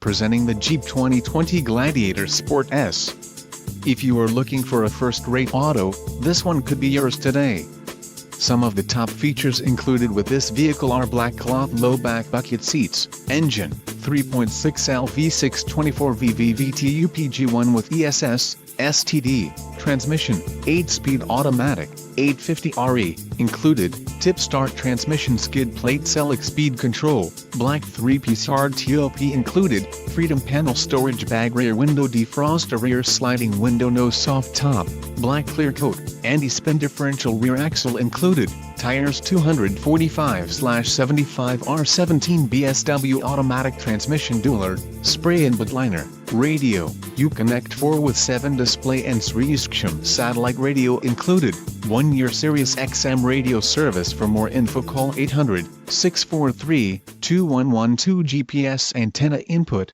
Presenting the Jeep 2020 Gladiator Sport S. If you are looking for a first-rate auto, this one could be yours today. Some of the top features included with this vehicle are black cloth low-back bucket seats, engine, 3.6L V6 24V VVT UPG1 with ESS, STD, transmission, 8-speed automatic, 850RE, included, tip-start transmission skid plate select speed control, black 3-piece RTOP included, freedom panel storage bag rear window defroster rear sliding window no soft top, black clear coat, anti-spin differential rear axle included, tires 245/75 R17 BSW automatic transmission dualer, spray input liner, radio, Uconnect 4 with 7 display and SiriusXM satellite radio included, 1-year Sirius XM radio service. For more info call 800-643-2112 GPS antenna input,